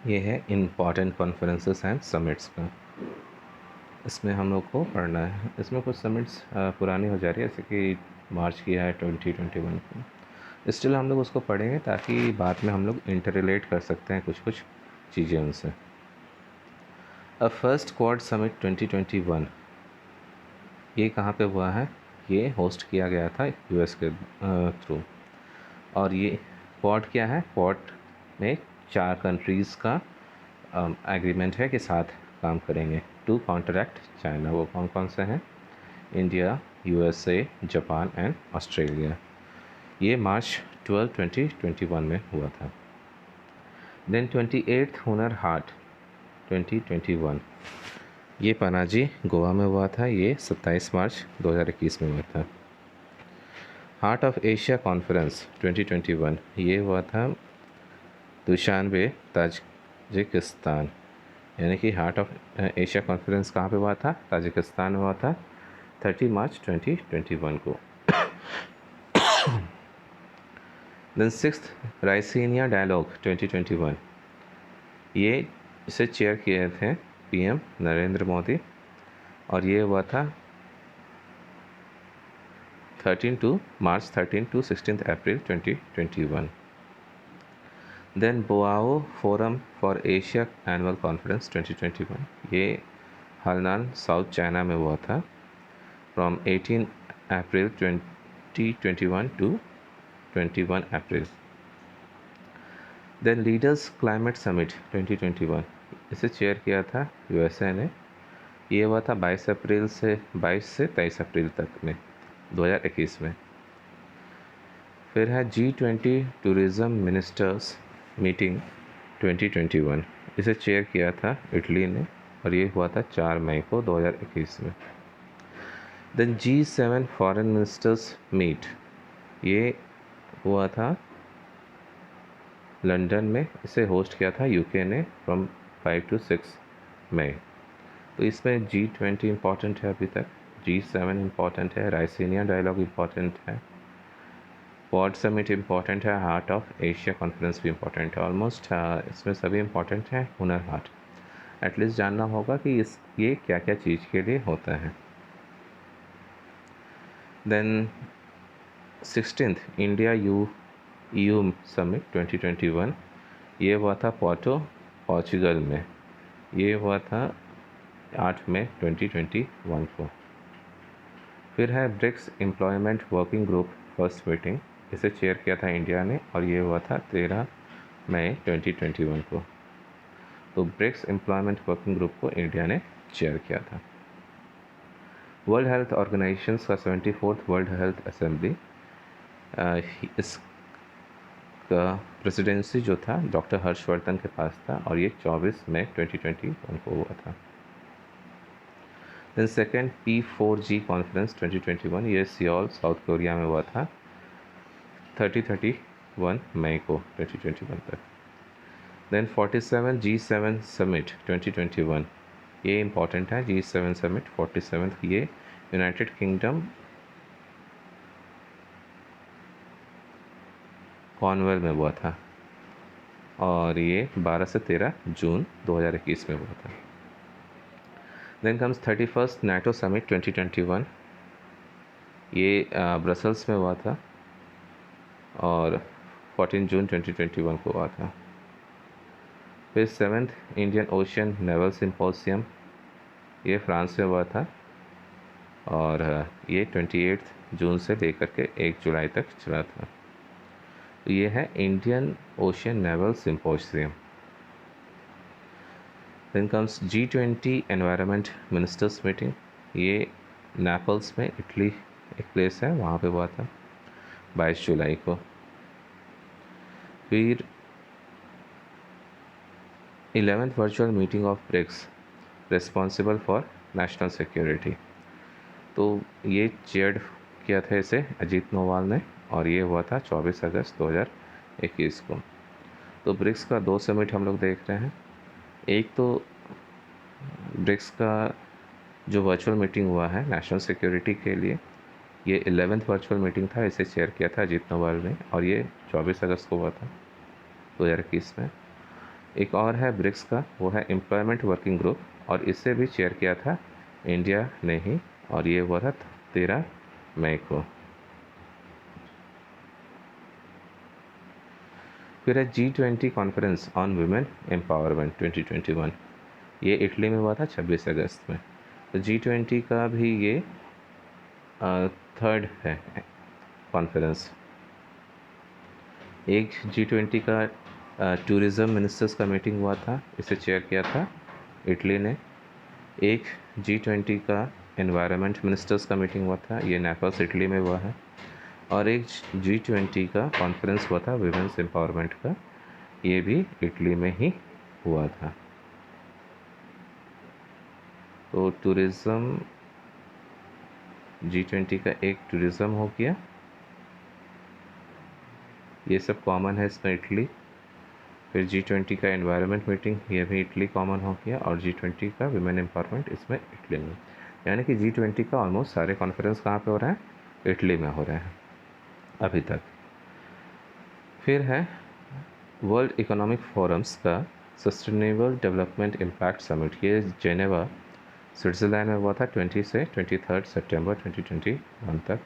ये है important conferences and summits का। इसमें हम लोग को पढ़ना है। इसमें कुछ समिट्स पुरानी हो जा रही है, जैसे कि मार्च की है 2021 को। स्टिल हम लोग उसको पढ़ेंगे ताकि बाद में हम लोग इंटर रिलेट कर सकते हैं कुछ कुछ चीज़ें उनसे। फर्स्ट क्वाड समिट 2021 ये कहाँ पे हुआ है? ये होस्ट किया गया था यूएस के थ्रू। और ये क्वाड क्या है? क्वाड में 4 कंट्रीज़ का एग्रीमेंट है कि साथ काम करेंगे टू कॉन्ट्रैक्ट चाइना। वो कौन कौन से हैं? India, USA, Japan and Australia. ये मार्च 12, 2021 में हुआ था। देन 28th हुनर हाट 2021 ये पनाजी गोवा में हुआ था। ये 27 मार्च 2021 में हुआ था। हार्ट ऑफ एशिया कॉन्फ्रेंस 2021 ये हुआ था दुशानबे, ताजिकिस्तान। यानी कि हार्ट ऑफ एशिया कॉन्फ्रेंस कहाँ पे हुआ था? ताजिकिस्तान में हुआ था 30 मार्च 2021 को। देन 6th राइसिनिया डायलॉग 2021 ये इसे चेयर किए थे पीएम नरेंद्र मोदी, और ये हुआ था March 13 to 16 April 2021। Then Boao forum for Asia annual conference 2021 ये हलनान साउथ चाइना में हुआ था from 18 April 2021 to 21 April. Then leaders climate summit 2021 इसे चेयर किया था यूएसए ने। ये हुआ था 22 से 23 अप्रैल तक में 2021 में। फिर है G20 टूरिज़्म मिनिस्टर्स मीटिंग 2021 इसे चेयर किया था इटली ने, और ये हुआ था 4 मई को 2021 में। Then G7 foreign ministers meet ये हुआ था लंदन में। इसे होस्ट किया था यूके ने फ्रॉम 5 to 6 मई। तो इसमें G20 इम्पॉर्टेंट है अभी तक, G7 इम्पॉर्टेंट है, राइसिनिया डायलॉग इम्पॉर्टेंट है, क्वाड समिट इम्पॉर्टेंट है, हार्ट ऑफ एशिया कॉन्फ्रेंस भी इम्पॉर्टेंट है। ऑलमोस्ट इसमें सभी इम्पॉर्टेंट हैं। हुनर हाट एटलीस्ट जानना होगा कि ये क्या क्या चीज़ के लिए होता है। Then 16th India EU summit 2021 ये हुआ था पोर्चुगल में। ये हुआ था 8 मई 2021 को। फिर है BRICS employment working group first meeting इसे चेयर किया था इंडिया ने, और ये हुआ था 13 मई 2021 को। तो ब्रिक्स एम्प्लॉयमेंट वर्किंग ग्रुप को इंडिया ने चेयर किया था। वर्ल्ड हेल्थ ऑर्गेनाइजेशन का 74th वर्ल्ड हेल्थ असेंबली इसका प्रेसिडेंसी जो था डॉक्टर हर्षवर्धन के पास था, और ये 24 मई 2021 को हुआ था। देन सेकेंड P4G कॉन्फ्रेंस 2021 ये सियोल साउथ कोरिया में हुआ था 31 मई को 2021 तक। देन 47 G7 समिट 2021 ये इम्पॉर्टेंट है। G7 समिट 47 ये यूनाइटेड किंगडम कॉर्नवेल में हुआ था, और ये 12 से 13 जून 2021 में हुआ था। Then comes 31st NATO summit 2021 ये ब्रसल्स में हुआ था, और 14 जून 2021 को हुआ था। फिर 7th Indian Ocean naval symposium ये फ्रांस में हुआ था, और ये 28 जून से लेकर के 1 जुलाई तक चला था। तो ये है Indian Ocean naval symposium. Then comes G20 environment ministers meeting ये नेपल्स में इटली एक प्लेस है वहाँ पे हुआ था 22 जुलाई को। फिर 11th virtual meeting of BRICS responsible for national security, तो ये चेयर्ड किया था इसे अजीत डोभाल ने, और ये हुआ था 24 अगस्त 2021 को। तो ब्रिक्स का 2 समिट हम लोग देख रहे हैं। एक तो ब्रिक्स का जो वर्चुअल मीटिंग हुआ है नेशनल सिक्योरिटी के लिए, ये 11th वर्चुअल मीटिंग था, इसे चेयर किया था अजीत डोभाल ने, और ये 24 अगस्त को हुआ था 2021 में। एक और है ब्रिक्स का, वो है एम्प्लॉयमेंट वर्किंग ग्रुप, और इसे भी चेयर किया था इंडिया ने ही, और ये हुआ था 13 मई को। फिर है G20 conference on women empowerment 2021, ये इटली में हुआ था 26 अगस्त में। तो G20 का भी ये थर्ड है कॉन्फ्रेंस। एक G20 का टूरिज़्म मिनिस्टर्स का मीटिंग हुआ था, इसे चेयर किया था इटली ने। एक G20 का एनवायरनमेंट मिनिस्टर्स का मीटिंग हुआ था, ये नेपल्स इटली में हुआ है। और एक G20 का कॉन्फ्रेंस हुआ था विमेंस एम्पावरमेंट का, ये भी इटली में ही हुआ था। तो टूरिज़्म G20 का एक टूरिज़्म हो गया, ये सब कॉमन है इसमें इटली। फिर G20 का एनवायरनमेंट मीटिंग, ये भी इटली कॉमन हो गया, और G20 का विमेन एम्पावरमेंट इसमें इटली में। यानी कि G20 का ऑलमोस्ट सारे कॉन्फ्रेंस कहाँ पे हो रहे हैं, इटली में हो रहे हैं अभी तक। फिर है वर्ल्ड इकोनॉमिक फोरम्स का सस्टेनेबल डेवलपमेंट इम्पैक्ट समिट, ये जेनेवा स्विट्ज़रलैंड में हुआ था 20 से 23 सितंबर 2021 तक।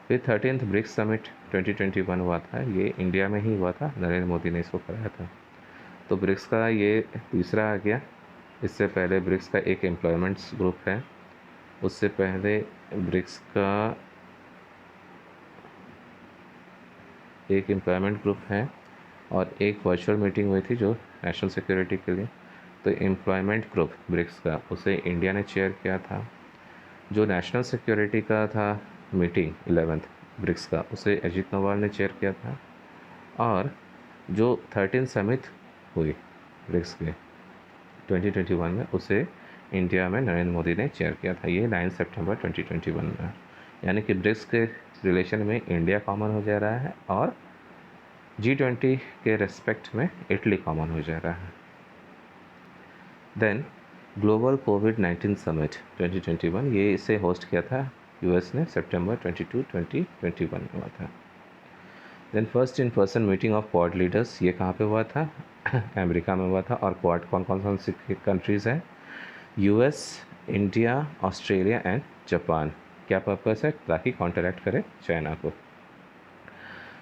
फिर 13th ब्रिक्स समिट 2021 हुआ था, ये इंडिया में ही हुआ था, नरेंद्र मोदी ने इसको कराया था। तो ब्रिक्स का ये तीसरा आ गया। इससे पहले ब्रिक्स का एक एम्प्लॉयमेंट्स ग्रुप है, उससे पहले ब्रिक्स का एक एम्प्लॉयमेंट ग्रुप है, और एक वर्चुअल मीटिंग हुई थी जो नेशनल सिक्योरिटी के लिए। तो एम्प्लॉयमेंट ग्रुप ब्रिक्स का, उसे इंडिया ने चेयर किया था। जो नेशनल सिक्योरिटी का था मीटिंग 11th ब्रिक्स का, उसे अजीत डोभाल ने चेयर किया था। और जो 13 समिट हुई ब्रिक्स के 2021 में, उसे इंडिया में नरेंद्र मोदी ने चेयर किया था, ये 9 सितंबर 2021 में। यानी कि ब्रिक्स के रिलेशन में इंडिया कॉमन हो जा रहा है, और G20 के रेस्पेक्ट में इटली कॉमन हो जा रहा है। देन ग्लोबल कोविड-19 समिट 2021, ये इसे होस्ट किया था यूएस ने, सितंबर 22, 2021 में हुआ था। Then first in person meeting of Quad leaders, ये कहाँ पे हुआ था अमेरिका में हुआ था। और क्वाड कौन कौन सी कंट्रीज़ हैं, US, India, Australia and Japan. क्या पर्पस है, ताकि कॉन्ट्रैक्ट करे चाइना को।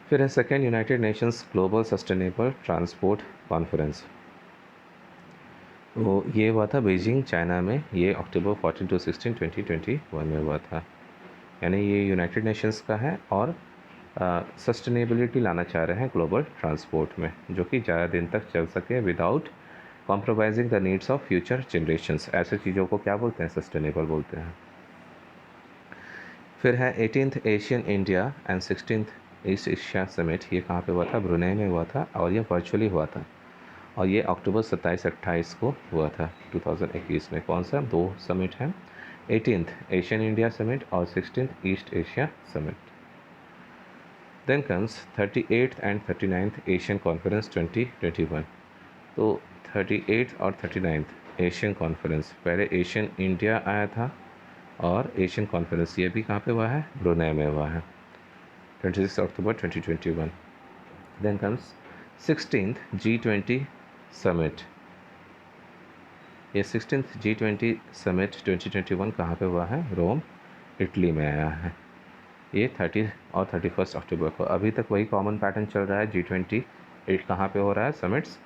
फिर है second United Nations global sustainable transport conference, वो ये हुआ था बीजिंग चाइना में, ये अक्टूबर 14 to 16, 2021 में हुआ था। यानी ये यूनाइटेड नेशंस का है, और सस्टेनेबिलिटी लाना चाह रहे हैं ग्लोबल ट्रांसपोर्ट में, जो कि ज़्यादा दिन तक चल सके without compromising the needs of future generations. ऐसे चीज़ों को क्या बोलते हैं, सस्टेनेबल बोलते हैं। फिर है 18th Asian India and 16th East Asia summit, ये कहाँ पे हुआ था, ब्रुनेई में हुआ था, और ये वर्चुअली हुआ था, और ये अक्टूबर 27-28 को हुआ था 2021 में। कौन सा, दो समिट हैं, 18th एशियन इंडिया समिट और 16th East Asia summit. Then comes 38th and 39th Asian conference 2021। तो 38th और 39th एशियन कॉन्फ्रेंस, पहले एशियन इंडिया आया था, और एशियन कॉन्फ्रेंस ये भी कहाँ पे हुआ है, ब्रुनेई में हुआ है, 26 अक्टूबर 2021। Then comes 16th G20 summit, ये 16th G20 समिट 2021 कहाँ पे हुआ है, रोम इटली में आया है, ये 30 और 31 अक्टूबर को। अभी तक वही कॉमन पैटर्न चल रहा है, G20 कहाँ पे हो रहा है समिट्स,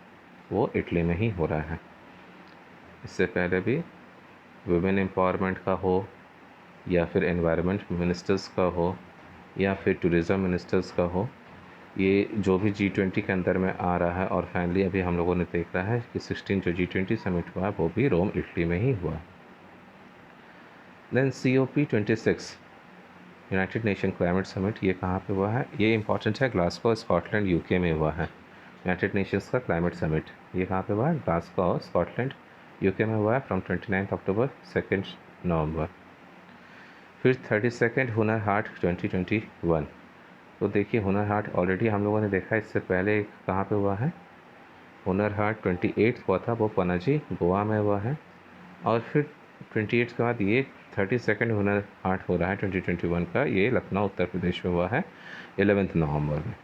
वो इटली में ही हो रहा है। इससे पहले भी वुमेन एम्पावरमेंट का हो, या फिर एनवायरनमेंट मिनिस्टर्स का हो, या फिर टूरिज़्म मिनिस्टर्स का हो, ये जो भी G20 के अंदर में आ रहा है। और फाइनली अभी हम लोगों ने देख रहा है कि 16 जो G20 समिट हुआ वो भी रोम इटली में ही हुआ। Then COP26 United Nation climate summit, ये कहाँ पे हुआ है, ये इंपॉर्टेंट है, ग्लासगो स्कॉटलैंड यूके में हुआ है। यूनाइटेड नेशंस का क्लाइमेट समिट ये कहाँ पे हुआ है, ग्लासगो स्कॉटलैंड यूके में हुआ है, फ्रॉम 29 अक्टूबर 2 नवंबर। फिर 32nd हुनर हाट 2021। तो देखिए हुनर हाट ऑलरेडी हम लोगों ने देखा, इससे पहले कहाँ पे हुआ है, हुनर हाट 28 हुआ था, वो पनाजी गोवा में हुआ है। और फिर 28 के बाद ये 32nd हुनर हाट हो रहा है 2021 का, ये लखनऊ उत्तर प्रदेश में हुआ है 11 नवंबर में।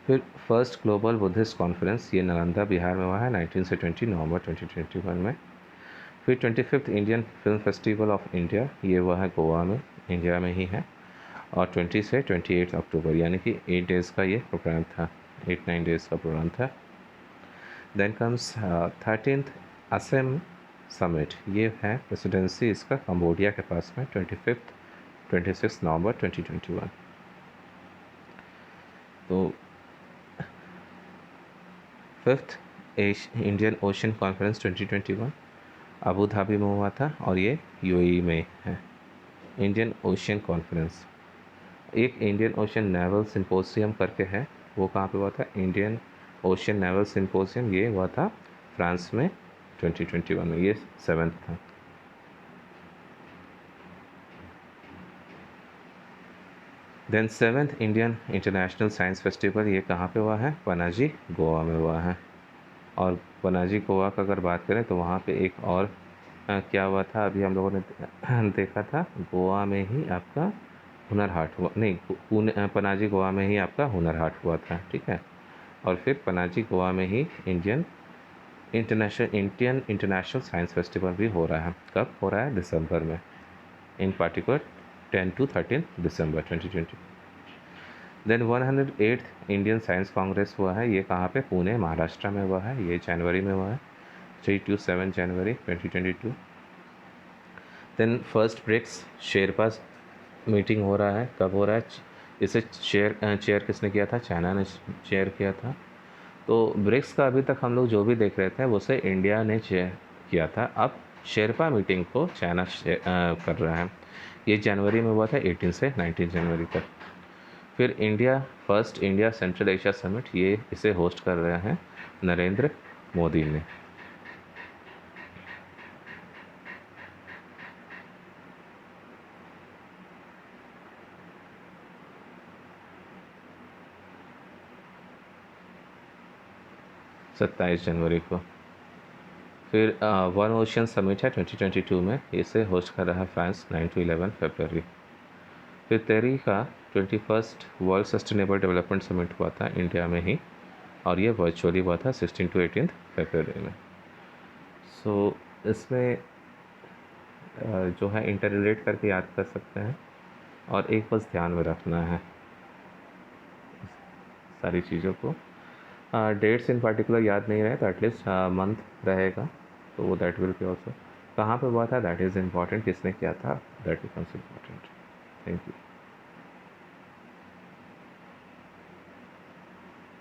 फिर फर्स्ट ग्लोबल बुद्धिस्ट कॉन्फ्रेंस, ये नालंदा बिहार में हुआ है 19 से 20 नवंबर 2021 में। फिर 25th Indian film festival of India, ये हुआ है गोवा में, इंडिया में ही है, और 20 से 28 अक्टूबर, यानी कि 8 डेज़ का ये प्रोग्राम था, 8-9 डेज़ का प्रोग्राम था। Then comes 13th Assam summit, ये है प्रेसिडेंसी इसका कंबोडिया के पास में, 26 नवंबर 2021। तो 5th Indian ocean conference 2021 Abu Dhabi में हुआ था, और ये यूएई में है। इंडियन ओशन कॉन्फ्रेंस, एक इंडियन ओशन नेवल सिंपोजियम करके है, वो कहाँ पे हुआ था? इंडियन ओशन नेवल सिंपोजियम, ये हुआ था फ्रांस में 2021 में, ये 7th था। Then 7th Indian international science festival, ये कहाँ पे हुआ है? पनाजी गोवा में हुआ है। और पनाजी गोवा का अगर बात करें तो वहाँ पे एक और क्या हुआ था, अभी हम लोगों ने देखा था, गोवा में ही आपका हुनर हाट हुआ, नहीं पुणे, पनाजी गोवा में ही आपका हुनर हाट हुआ था, ठीक है। और फिर पनाजी गोवा में ही इंडियन इंटरनेशनल साइंस फेस्टिवल भी हो रहा है। कब हो रहा है? दिसंबर में, in particular 10 to 13 December 2020। Then 108th Indian science congress हुआ है, ये कहाँ पे? पुणे महाराष्ट्र में हुआ है, ये जनवरी में हुआ है, 3 to 7 जनवरी 2022। Then first BRICS sherpas meeting हो रहा है, कब हो रहा है? इसे चेयर किसने किया था? चाइना ने चेयर किया था। तो ब्रिक्स का अभी तक हम लोग जो भी देख रहे थे उसे इंडिया ने चेयर किया था, अब शेरपा मीटिंग को चाइना कर रहा है। ये जनवरी में हुआ था, 18 से 19 जनवरी तक। फिर first India central Asia summit, ये इसे होस्ट कर रहे हैं नरेंद्र मोदी ने। सत्ताईस जनवरी को। फिर वन ओशन समिट है 2022 में, इसे होस्ट कर रहा है फ्रांस, 9 to 11 फरवरी। फिर 13 का 21st world sustainable development summit हुआ था इंडिया में ही, और ये वर्चुअली हुआ था 16 to 18 फरवरी में। सो इसमें जो है इंटर रिलेट करके याद कर सकते हैं, और एक बस ध्यान में रखना है सारी चीज़ों को। डेट्स इन पर्टिकुलर याद नहीं रहे तो एटलीस्ट मंथ रहेगा, तो वो दैट विल बी ऑल्सो। कहाँ पे हुआ था दैट इज़ इम्पॉर्टेंट, किसने किया था that becomes important. Thank you.